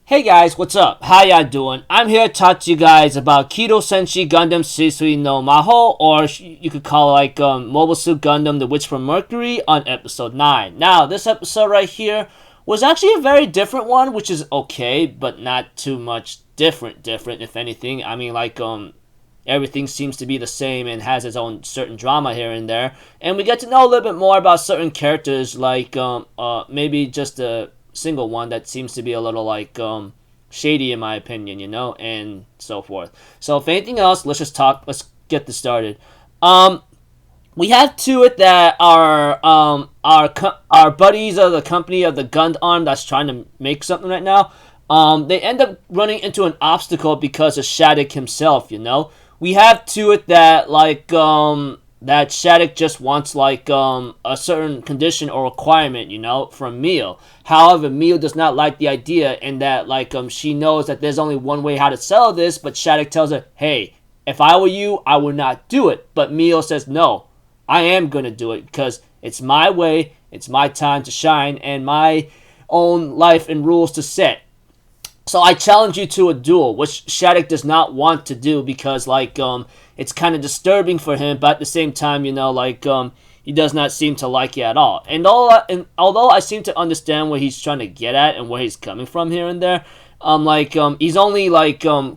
Hey guys, what's up? How y'all doing? I'm here to talk to you guys about機動戦士ガンダム水星の魔女, or you could call it like Mobile Suit Gundam, The Witch from Mercury on episode 9. Now, this episode right here was actually a very different one, which is okay, but not too much different, if anything. I mean, everything seems to be the same and has its own certain drama here and there. And we get to know a little bit more about certain characters, like maybe just a single one that seems to be a little shady in my opinion, and so forth. So if anything else, let's get this started. We have to it that our buddies of the company of the Gundam that's trying to make something right now, they end up running into an obstacle because of Shattuck himself, We have to it that that Shattuck just wants a certain condition or requirement, from Mio. However, Mio does not like the idea, and that she knows that there's only one way how to sell this, but Shattuck tells her, hey, if I were you, I would not do it. But Mio says, no, I am going to do it because it's my way, it's my time to shine, and my own life and rules to set. So I challenge you to a duel, which Shattuck does not want to do because it's kind of disturbing for him, but at the same time, he does not seem to like it at all. And although I seem to understand what he's trying to get at and where he's coming from here and there, he's only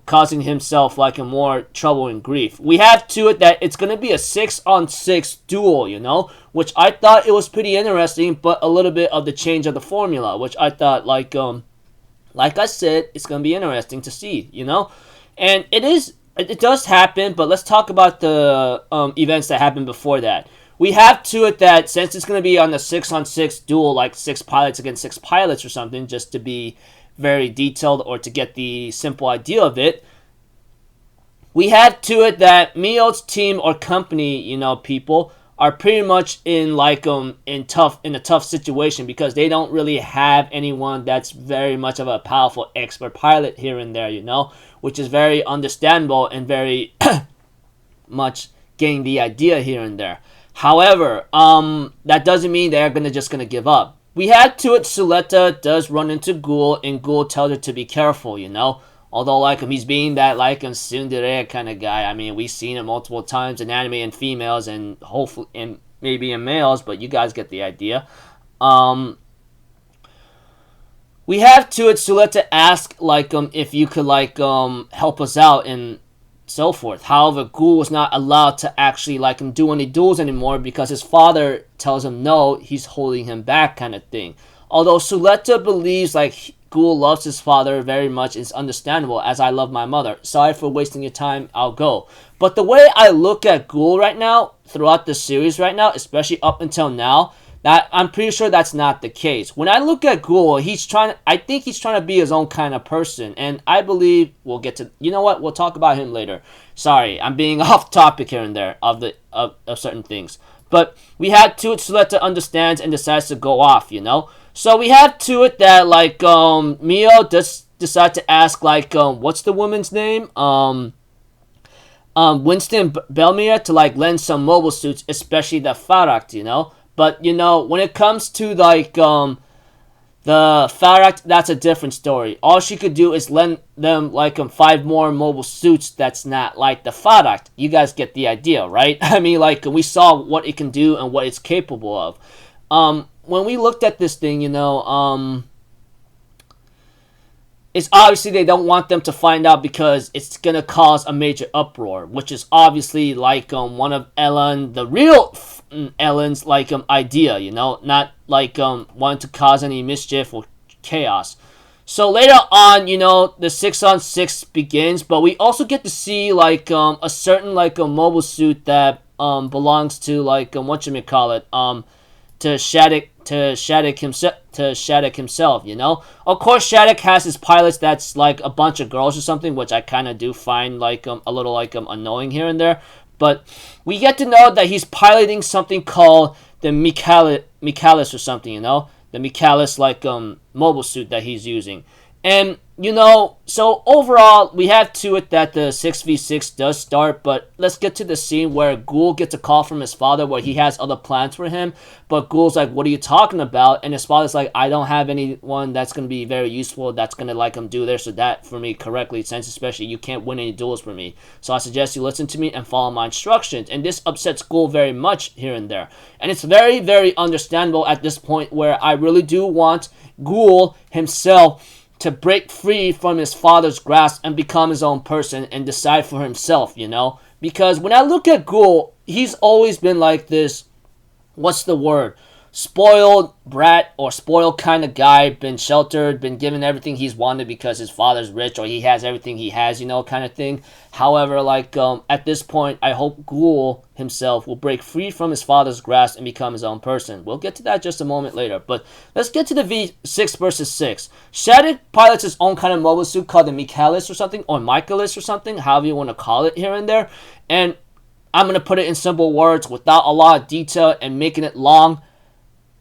causing himself more trouble and grief. We have to it that it's gonna be a 6-on-6 duel, which I thought it was pretty interesting, but a little bit of the change of the formula, which I thought like I said, it's gonna be interesting to see, and it does happen, but let's talk about the events that happened before that. We have to it that since it's going to be on the 6-on-6 duel, like 6 pilots against 6 pilots or something, just to be very detailed or to get the simple idea of it, we have to it that Mio's team or company, people are pretty much in a tough situation because they don't really have anyone that's very much of a powerful expert pilot here and there, which is very understandable and very much getting the idea here and there. However, that doesn't mean they're just gonna give up. We had to it, Suletta does run into Ghoul, and Ghoul tells her to be careful, Although, he's being that, tsundere kind of guy. I mean, we've seen it multiple times in anime and females, and hopefully, and maybe in males, but you guys get the idea. We have to it, Suletta ask, if you could, help us out and so forth. However, Ghoul was not allowed to actually, do any duels anymore because his father tells him no, he's holding him back kind of thing. Although Suletta believes, Ghoul loves his father very much, it's understandable, as I love my mother. Sorry for wasting your time, I'll go. But the way I look at Ghoul right now, throughout the series right now, especially up until now, that I'm pretty sure that's not the case. When I look at Ghoul, I think he's trying to be his own kind of person, and I believe we'll get to, we'll talk about him later. Sorry, I'm being off topic here and there of certain things. But we had to it, Suletta understands and decides to go off, So we have to it that Mio does decide to ask what's the woman's name? Winston Belmere to lend some mobile suits, especially the Farract, But when it comes to the Farract, that's a different story. All she could do is lend them 5 more mobile suits that's not like the Farract. You guys get the idea, right? I mean, we saw what it can do and what it's capable of. When we looked at this thing, it's obviously they don't want them to find out because it's gonna cause a major uproar, which is obviously one of the real Ellen's idea, not wanting to cause any mischief or chaos. So later on, the 6-on-6 begins, but we also get to see a certain mobile suit that belongs to whatchamacallit, to Shattuck himself, Of course, Shattuck has his pilots that's a bunch of girls or something, which I kind of do find a little annoying here and there. But we get to know that he's piloting something called the Michaelis or something, The Michaelis mobile suit that he's using. And so overall, we have to it that the 6v6 does start, but let's get to the scene where Ghoul gets a call from his father where he has other plans for him, but Ghoul's like, what are you talking about? And his father's like, I don't have anyone that's going to be very useful, that's going to like him do this or that for me correctly, since especially you can't win any duels for me. So I suggest you listen to me and follow my instructions. And this upsets Ghoul very much here and there. And it's very, very understandable at this point where I really do want Ghoul himself to break free from his father's grasp and become his own person and decide for himself, Because when I look at Ghoul, he's always been like this, what's the word? Spoiled brat or spoiled kind of guy, been sheltered, been given everything he's wanted because his father's rich or he has everything he has, kind of thing. However, at this point, I hope Ghoul himself will break free from his father's grasp and become his own person. We'll get to that just a moment later, but let's get to the V6 versus 6. Shattuck pilots his own kind of mobile suit called the Michaelis or something, or Michaelis or something, however you want to call it here and there. And I'm going to put it in simple words without a lot of detail and making it long.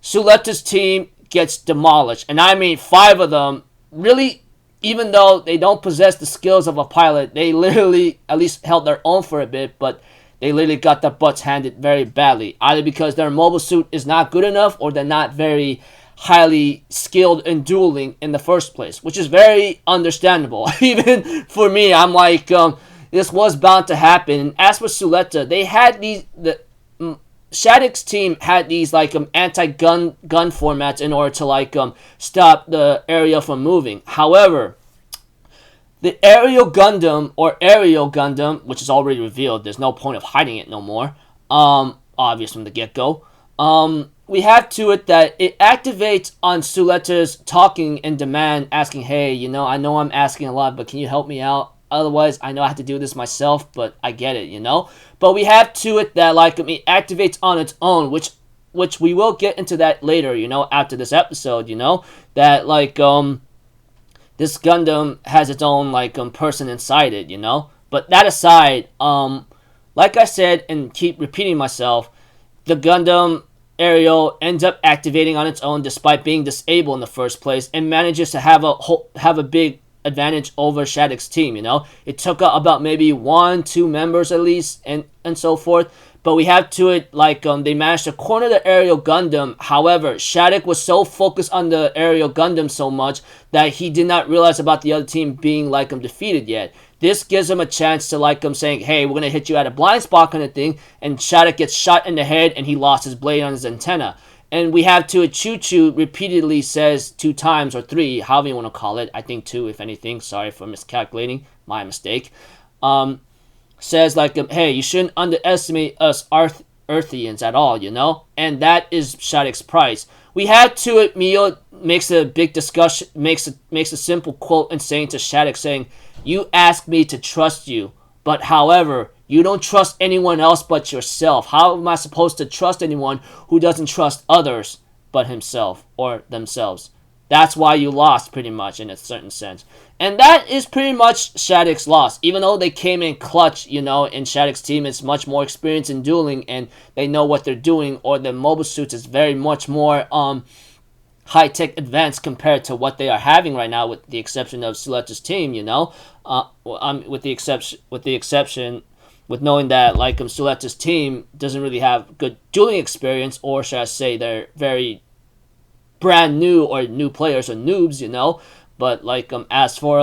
Suletta's team gets demolished, and I mean 5 of them. Really, even though they don't possess the skills of a pilot, they literally at least held their own for a bit, but they literally got their butts handed very badly, either because their mobile suit is not good enough or they're not very highly skilled in dueling in the first place, which is very understandable. Even for me, I'm like, this was bound to happen. And as for Suletta, they had Shattuck's team had these anti-gun formats in order to stop the area from moving. However, the Aerial Gundam, which is already revealed, there's no point of hiding it no more. Obvious from the get-go. We have to it that it activates on Suletta's talking and demand, asking, hey, I know I'm asking a lot, but can you help me out? Otherwise, I know I have to do this myself, but I get it, But we have to it that, it activates on its own, which we will get into that later, after this episode, that, this Gundam has its own, person inside it, But that aside, like I said, and keep repeating myself, the Gundam Aerial ends up activating on its own despite being disabled in the first place, and manages to have a big advantage over Shattuck's team, It took about maybe 1-2 members at least, and so forth. But we have to it, they managed to corner the Aerial Gundam. However, Shattuck was so focused on the Aerial Gundam so much that he did not realize about the other team being, defeated yet. This gives him a chance to, saying, hey, we're going to hit you at a blind spot kind of thing, and Shattuck gets shot in the head, and he lost his blade on his antenna. And we have to it, Choo-Choo repeatedly says 2 times or 3, however you want to call it, I think 2 if anything, sorry for miscalculating, my mistake, says hey, you shouldn't underestimate us Earthians at all, and that is Shattuck's price. We had to it, Mio makes a big discussion, makes a simple quote and saying to Shattuck, saying, you asked me to trust you, but however, you don't trust anyone else but yourself. How am I supposed to trust anyone who doesn't trust others but himself or themselves? That's why you lost, pretty much, in a certain sense. And that is pretty much Shattuck's loss. Even though they came in clutch, and Shattuck's team is much more experienced in dueling and they know what they're doing, or the mobile suits is very much more high-tech advanced compared to what they are having right now, with the exception of Suletta's team, with knowing that Suletta's team doesn't really have good dueling experience, or should I say they're very brand new or new players or noobs, but as for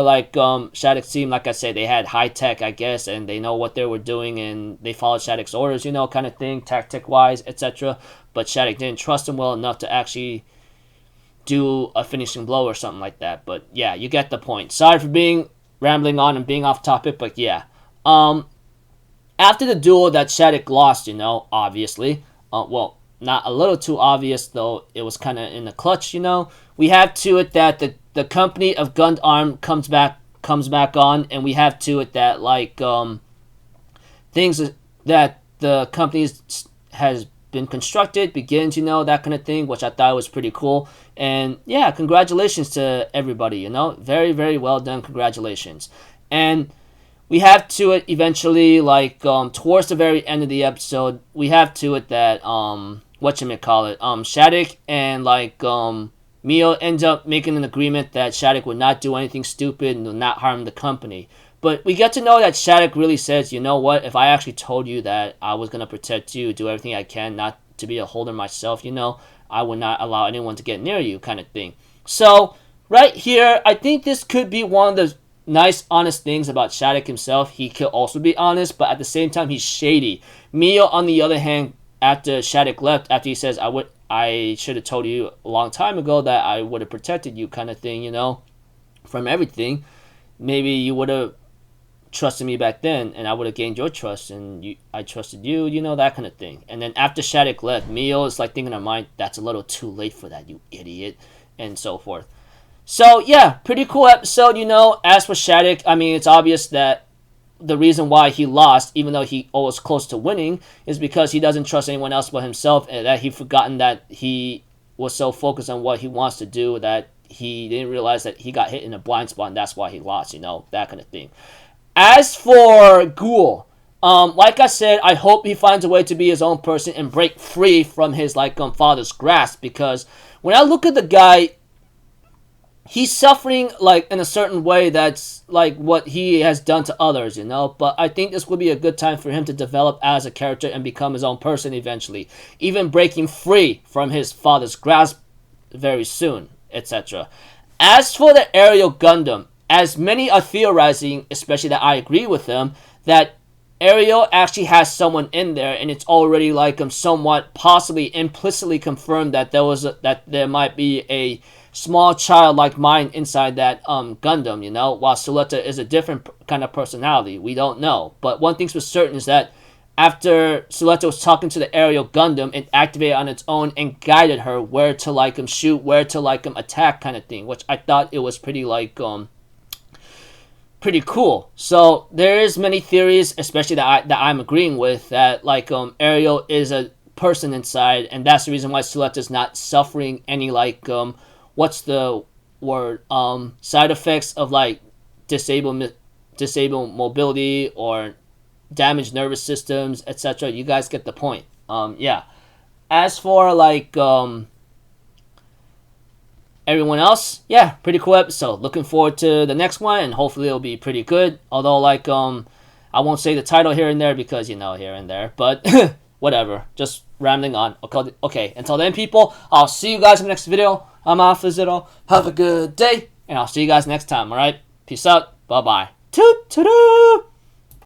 Shattuck's team, like I say, they had high tech, I guess, and they know what they were doing and they followed Shattuck's orders, kind of thing, tactic wise, etc. But Shattuck didn't trust him well enough to actually do a finishing blow or something like that. But yeah, you get the point. Sorry for being rambling on and being off topic, but yeah. After the duel that Shattuck lost, obviously, well, not a little too obvious, though it was kind of in the clutch, we have to it that the company of Gundam comes back on, and we have to it that, things that the company has been constructed begins, that kind of thing, which I thought was pretty cool. And yeah, congratulations to everybody, very, very well done, congratulations. And we have to it eventually, towards the very end of the episode, we have to it that, whatchamacallit, Shattuck and, Mio ends up making an agreement that Shattuck would not do anything stupid and will not harm the company. But we get to know that Shattuck really says, you know what, if I actually told you that I was going to protect you, do everything I can not to be a holder myself, I would not allow anyone to get near you, kind of thing. So, right here, I think this could be one of the nice, honest things about Shattuck himself. He could also be honest, but at the same time, he's shady. Mio, on the other hand, after Shattuck left, after he says, I should have told you a long time ago that I would have protected you, kind of thing, from everything. Maybe you would have trusted me back then, and I would have gained your trust, and I trusted you, that kind of thing. And then after Shattuck left, Mio is like thinking in her mind, that's a little too late for that, you idiot, and so forth. So yeah, pretty cool episode, As for Shattuck, I mean, it's obvious that the reason why he lost, even though he was close to winning, is because he doesn't trust anyone else but himself, and that he'd forgotten that he was so focused on what he wants to do that he didn't realize that he got hit in a blind spot, and that's why he lost, that kind of thing. As for Duel, like I said, I hope he finds a way to be his own person and break free from his father's grasp, because when I look at the guy, he's suffering in a certain way that's what he has done to others, but I think this would be a good time for him to develop as a character and become his own person eventually, even breaking free from his father's grasp very soon, etc. As for the Aerial Gundam, as many are theorizing, especially that I agree with them, that Ariel actually has someone in there, and it's already somewhat possibly implicitly confirmed that there might be a small childlike mind inside that Gundam, while Suletta is a different kind of personality. We don't know. But one thing's for certain is that after Suletta was talking to the Aerial Gundam, it activated on its own and guided her where to shoot, where to attack, kind of thing, which I thought it was pretty pretty cool. So there is many theories, especially that I'm agreeing with, that Ariel is a person inside, and that's the reason why Suletta's not suffering any what's the word, side effects of disabled mobility or damaged nervous systems, etc. You guys get the point. Yeah. As for everyone else, yeah, pretty cool episode. Looking forward to the next one, and hopefully it'll be pretty good. Although, I won't say the title here and there because, here and there. But, whatever. Just rambling on. Okay, until then, people, I'll see you guys in the next video. I'm Alpha Zero. Have a good day, and I'll see you guys next time, alright? Peace out. Bye-bye. Toot-toot-toot!